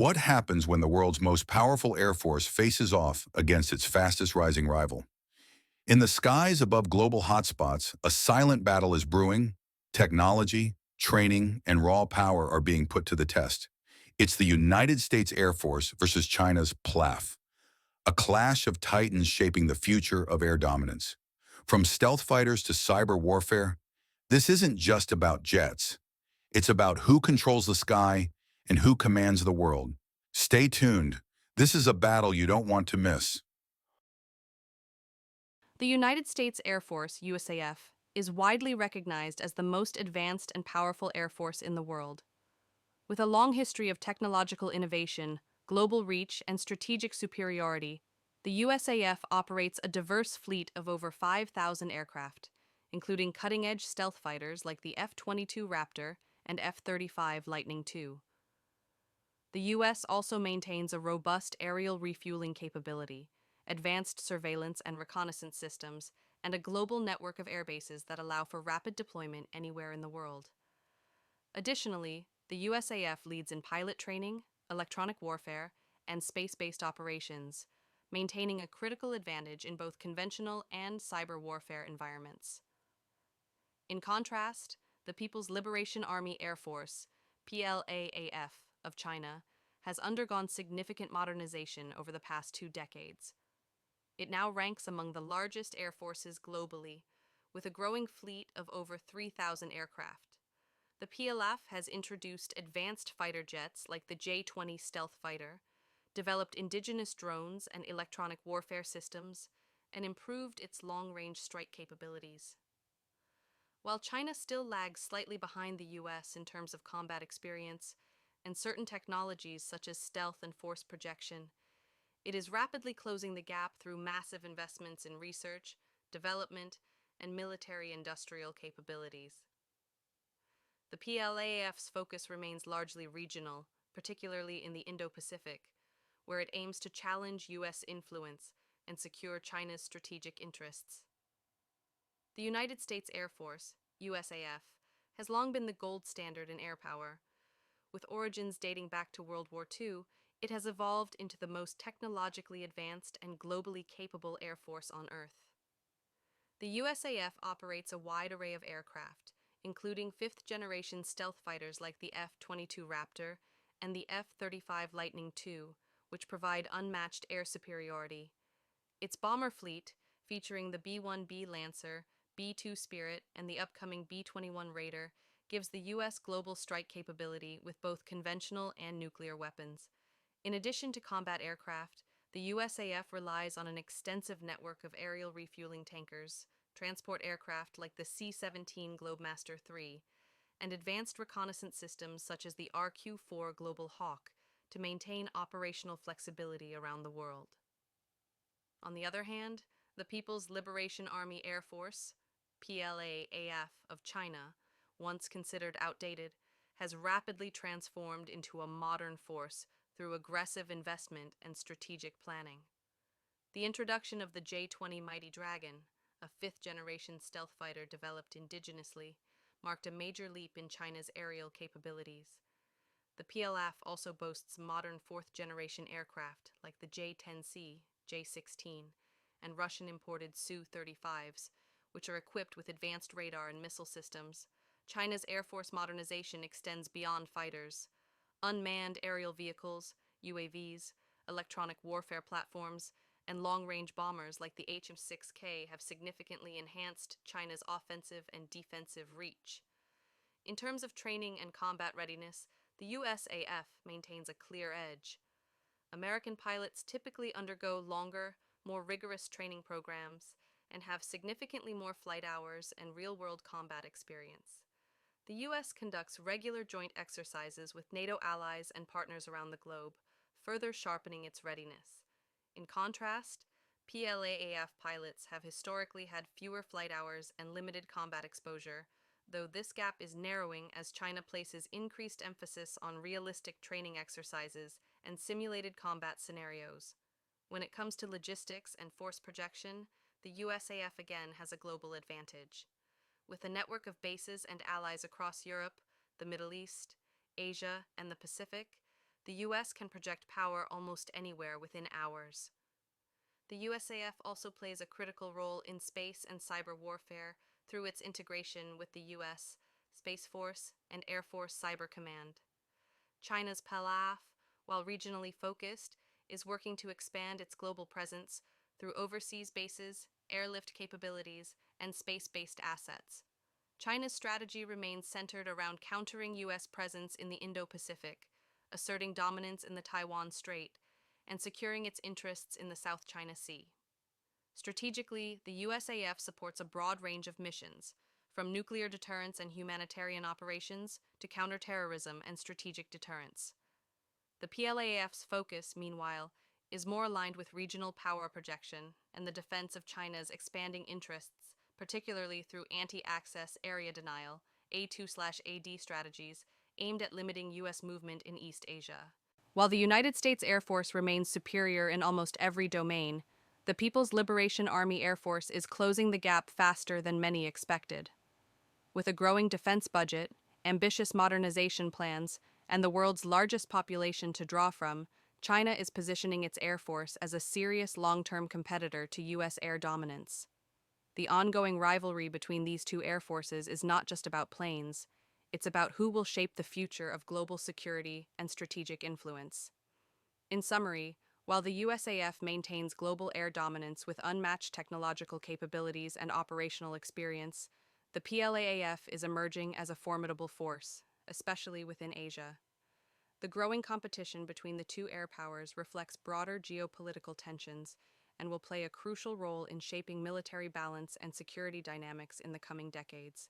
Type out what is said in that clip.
What happens when the world's most powerful air force faces off against its fastest rising rival? In the skies above global hotspots, a silent battle is brewing. Technology, training, and raw power are being put to the test. It's the United States Air Force versus China's PLAAF, a clash of titans shaping the future of air dominance. From stealth fighters to cyber warfare, this isn't just about jets. It's about who controls the sky and who commands the world. Stay tuned. This is a battle you don't want to miss. The United States Air Force, USAF, is widely recognized as the most advanced and powerful air force in the world. With a long history of technological innovation, global reach, and strategic superiority, the USAF operates a diverse fleet of over 5,000 aircraft, including cutting edge stealth fighters like the F-22 Raptor and F-35 Lightning II. The U.S. also maintains a robust aerial refueling capability, advanced surveillance and reconnaissance systems, and a global network of airbases that allow for rapid deployment anywhere in the world. Additionally, the USAF leads in pilot training, electronic warfare, and space-based operations, maintaining a critical advantage in both conventional and cyber warfare environments. In contrast, the People's Liberation Army Air Force, PLAAF, of China, has undergone significant modernization over the past 2 decades. It now ranks among the largest air forces globally, with a growing fleet of over 3,000 aircraft. The PLAAF has introduced advanced fighter jets like the J-20 stealth fighter, developed indigenous drones and electronic warfare systems, and improved its long-range strike capabilities. While China still lags slightly behind the US in terms of combat experience and certain technologies such as stealth and force projection, it is rapidly closing the gap through massive investments in research, development, and military industrial capabilities. The PLAAF's focus remains largely regional, particularly in the Indo-Pacific, where it aims to challenge US influence and secure China's strategic interests. The United States Air Force, USAF, has long been the gold standard in air power. With origins dating back to World War II, it has evolved into the most technologically advanced and globally capable air force on Earth. The USAF operates a wide array of aircraft, including fifth-generation stealth fighters like the F-22 Raptor and the F-35 Lightning II, which provide unmatched air superiority. Its bomber fleet, featuring the B-1B Lancer, B-2 Spirit, and the upcoming B-21 Raider, gives the U.S. global strike capability with both conventional and nuclear weapons. In addition to combat aircraft, the USAF relies on an extensive network of aerial refueling tankers, transport aircraft like the C-17 Globemaster III, and advanced reconnaissance systems such as the RQ-4 Global Hawk to maintain operational flexibility around the world. On the other hand, the People's Liberation Army Air Force, PLAAF of China, once considered outdated, has rapidly transformed into a modern force through aggressive investment and strategic planning. The introduction of the J-20 Mighty Dragon, a fifth-generation stealth fighter developed indigenously, marked a major leap in China's aerial capabilities. The PLAAF also boasts modern fourth-generation aircraft like the J-10C, J-16, and Russian-imported Su-35s, which are equipped with advanced radar and missile systems. China's Air Force modernization extends beyond fighters. Unmanned aerial vehicles, UAVs, electronic warfare platforms, and long-range bombers like the HM-6K have significantly enhanced China's offensive and defensive reach. In terms of training and combat readiness, the USAF maintains a clear edge. American pilots typically undergo longer, more rigorous training programs and have significantly more flight hours and real-world combat experience. The U.S. conducts regular joint exercises with NATO allies and partners around the globe, further sharpening its readiness. In contrast, PLAAF pilots have historically had fewer flight hours and limited combat exposure, though this gap is narrowing as China places increased emphasis on realistic training exercises and simulated combat scenarios. When it comes to logistics and force projection, the USAF again has a global advantage. With a network of bases and allies across Europe, the Middle East, Asia, and the Pacific, the US can project power almost anywhere within hours. The USAF also plays a critical role in space and cyber warfare through its integration with the US Space Force and Air Force Cyber Command. China's PLAAF, while regionally focused, is working to expand its global presence through overseas bases, airlift capabilities, and space-based assets. China's strategy remains centered around countering U.S. presence in the Indo-Pacific, asserting dominance in the Taiwan Strait, and securing its interests in the South China Sea. Strategically, the USAF supports a broad range of missions, from nuclear deterrence and humanitarian operations to counterterrorism and strategic deterrence. The PLAAF's focus, meanwhile, is more aligned with regional power projection and the defense of China's expanding interests, particularly through anti-access area denial, A2/AD strategies, aimed at limiting U.S. movement in East Asia. While the United States Air Force remains superior in almost every domain, the People's Liberation Army Air Force is closing the gap faster than many expected. With a growing defense budget, ambitious modernization plans, and the world's largest population to draw from, China is positioning its Air Force as a serious long-term competitor to U.S. air dominance. The ongoing rivalry between these two air forces is not just about planes, it's about who will shape the future of global security and strategic influence. In summary, while the USAF maintains global air dominance with unmatched technological capabilities and operational experience, the PLAAF is emerging as a formidable force, especially within Asia. The growing competition between the two air powers reflects broader geopolitical tensions and will play a crucial role in shaping military balance and security dynamics in the coming decades.